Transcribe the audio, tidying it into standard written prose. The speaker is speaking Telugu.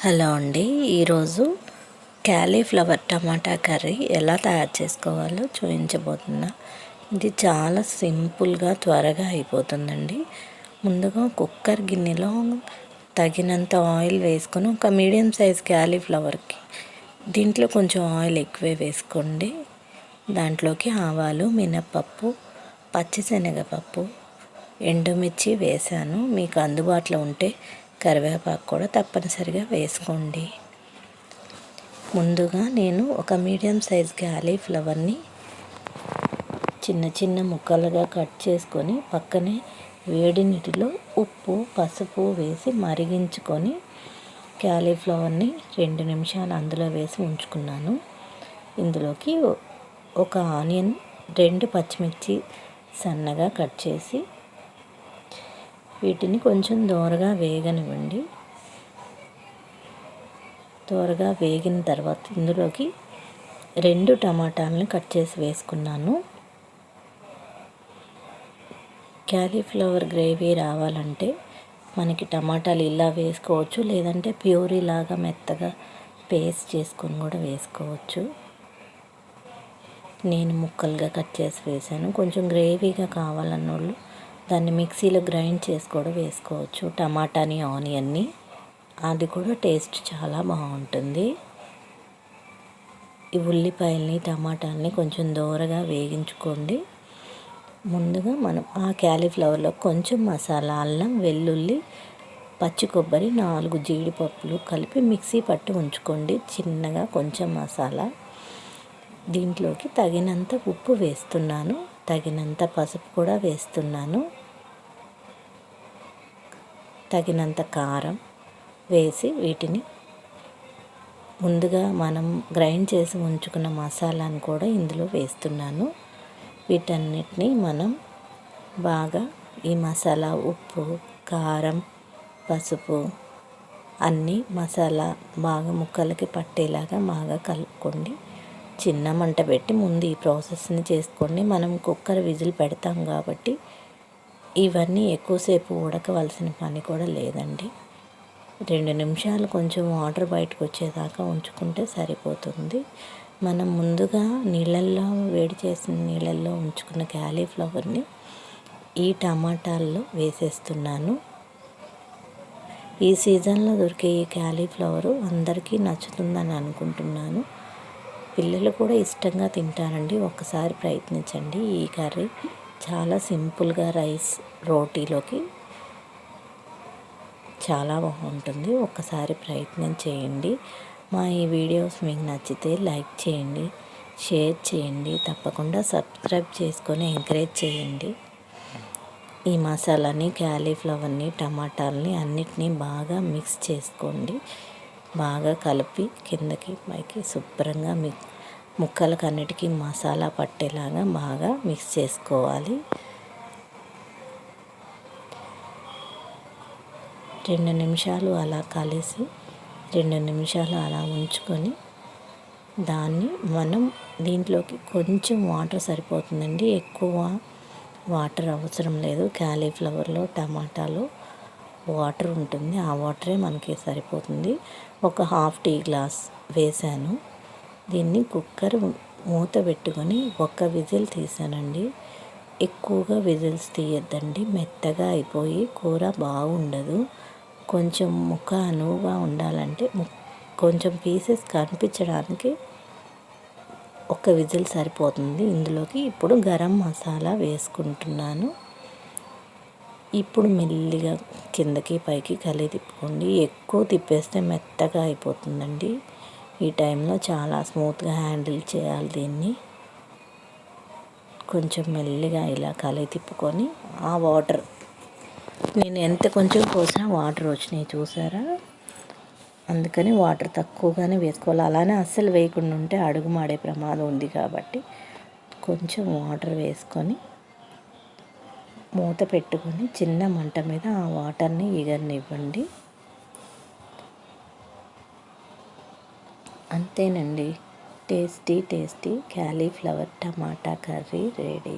హలో అండి, ఈరోజు క్యాలీఫ్లవర్ టమాటా కర్రీ ఎలా తయారు చేసుకోవాలో చూపించబోతున్నా. ఇది చాలా సింపుల్గా త్వరగా అయిపోతుందండి. ముందుగా కుక్కర్ గిన్నెలో తగినంత ఆయిల్ వేసుకొని ఒక మీడియం సైజ్ క్యాలీఫ్లవర్కి దీంట్లో కొంచెం ఆయిల్ ఎక్కువే వేసుకోండి. దాంట్లోకి ఆవాలు, మినప్పప్పు, పచ్చిశనగపప్పు, ఎండుమిర్చి వేసాను. మీకు అందుబాటులో ఉంటే కరివేపాకు కూడా తప్పనిసరిగా వేసుకోండి. ముందుగా నేను ఒక మీడియం సైజ్ క్యాలీఫ్లవర్ని చిన్న చిన్న ముక్కలుగా కట్ చేసుకొని పక్కనే వేడి నీటిలో ఉప్పు, పసుపు వేసి మరిగించుకొని క్యాలీఫ్లవర్ని 2 నిమిషాలు అందులో వేసి ఉంచుకున్నాను. ఇందులోకి ఒక ఆనియన్, 2 పచ్చిమిర్చి సన్నగా కట్ చేసి వీటిని కొంచెం దోరగా వేగనివ్వండి. దోరగా వేగిన తర్వాత ఇందులోకి 2 టమాటాలను కట్ చేసి వేసుకున్నాను. క్యాలీఫ్లవర్ గ్రేవీ రావాలంటే మనకి టమాటాలు ఇలా వేసుకోవచ్చు, లేదంటే ప్యూరీ లాగా మెత్తగా పేస్ట్ చేసుకొని కూడా వేసుకోవచ్చు. నేను ముక్కలుగా కట్ చేసి వేసాను. కొంచెం గ్రేవీగా కావాలన్నోళ్ళు దాన్ని మిక్సీలో గ్రైండ్ చేసి కూడా వేసుకోవచ్చు, టమాటాని, ఆనియన్ని. అది కూడా టేస్ట్ చాలా బాగుంటుంది. ఈ ఉల్లిపాయల్ని, టమాటాలని కొంచెం దోరగా వేగించుకోండి. ముందుగా మనం ఆ క్యాలీఫ్లవర్లో కొంచెం మసాలా, అల్లం, వెల్లుల్లి, పచ్చి కొబ్బరి, 4 జీడిపప్పులు కలిపి మిక్సీ పట్టి ఉంచుకోండి. చిన్నగా కొంచెం మసాలా, దీంట్లోకి తగినంత ఉప్పు వేస్తున్నాను, తగినంత పసుపు కూడా వేస్తున్నాను, తగినంత కారం వేసి వీటిని ముందుగా మనం గ్రైండ్ చేసి ఉంచుకున్న మసాలాను కూడా ఇందులో వేస్తున్నాను. వీటన్నిటిని మనం బాగా ఈ మసాలా, ఉప్పు, కారం, పసుపు అన్నీ మసాలా బాగా ముక్కలకి పట్టేలాగా బాగా కలుపుకోండి. చిన్న మంట పెట్టి ముందు ఈ ప్రాసెస్ని చేసుకోండి. మనం కుక్కర్ విజిల్ పెడతాం కాబట్టి ఇవన్నీ ఎక్కువసేపు ఉడకవలసిన పని కూడా లేదండి. 2 నిమిషాలు కొంచెం వాటర్ బయటకు వచ్చేదాకా ఉంచుకుంటే సరిపోతుంది. మనం ముందుగా నీళ్ళల్లో, వేడి చేసిన నీళ్ళల్లో ఉంచుకున్న క్యాలీఫ్లవర్ని ఈ టమాటాల్లో వేసేస్తున్నాను. ఈ సీజన్లో దొరికే ఈ క్యాలీఫ్లవరు అందరికీ నచ్చుతుందని అనుకుంటున్నాను. పిల్లలు కూడా ఇష్టంగా తింటారండి. ఒక్కసారి ప్రయత్నించండి. ఈ కర్రీ చాలా సింపుల్గా రైస్, రోటీలోకి చాలా బాగుంటుంది. ఒక్కసారి ప్రయత్నం చేయండి. మా ఈ వీడియోస్ మీకు నచ్చితే లైక్ చేయండి, షేర్ చేయండి, తప్పకుండా సబ్స్క్రైబ్ చేసుకొని ఎంకరేజ్ చేయండి. ఈ మసాలాని, క్యాలీఫ్లవర్ని, టమాటాలని అన్నిటినీ బాగా మిక్స్ చేసుకోండి. బాగా కలిపి కిందకి పైకి శుభ్రంగా ముక్కలకు అన్నిటికీ మసాలా పట్టేలాగా బాగా మిక్స్ చేసుకోవాలి. 2 నిమిషాలు అలా కలిసి 2 నిమిషాలు అలా ఉంచుకొని దాన్ని మనం దీంట్లోకి కొంచెం వాటర్ సరిపోతుందండి. ఎక్కువ వాటర్ అవసరం లేదు. క్యాలీఫ్లవర్లో, టమాటాలో వాటర్ ఉంటుంది. ఆ వాటరే మనకి సరిపోతుంది. ఒక హాఫ్ టీ గ్లాస్ వేసాను. దీన్ని కుక్కర్ మూత పెట్టుకొని 1 విజిల్ తీసానండి. ఎక్కువగా విజిల్స్ తీయద్దండి, మెత్తగా అయిపోయి కూర బాగుండదు. కొంచెం ముక్క అనువుగా ఉండాలంటే కొంచెం పీసెస్ కనిపించడానికి 1 విజిల్ సరిపోతుంది. ఇందులోకి ఇప్పుడు గరం మసాలా వేసుకుంటున్నాను. ఇప్పుడు మెల్లిగా కిందకి పైకి తిప్పుకోండి. ఎక్కువ తిప్పేస్తే మెత్తగా అయిపోతుందండి. ఈ టైంలో చాలా స్మూత్గా హ్యాండిల్ చేయాలి దీన్ని. కొంచెం మెల్లిగా ఇలా తిప్పుకొని ఆ వాటర్, నేను ఎంత కొంచెం పోసినా వాటర్ వచ్చినాయి చూసారా. అందుకని వాటర్ తక్కువగానే వేసుకోవాలి. అలానే అస్సలు వేయకుండా ఉంటే అడుగు మాడే ప్రమాదం ఉంది కాబట్టి కొంచెం వాటర్ వేసుకొని మూత పెట్టుకొని చిన్న మంట మీద ఆ వాటర్ని ఎగరనివ్వండి. అంతేనండి, టేస్టీ క్యాలీఫ్లవర్ టమాటా కర్రీ రెడీ.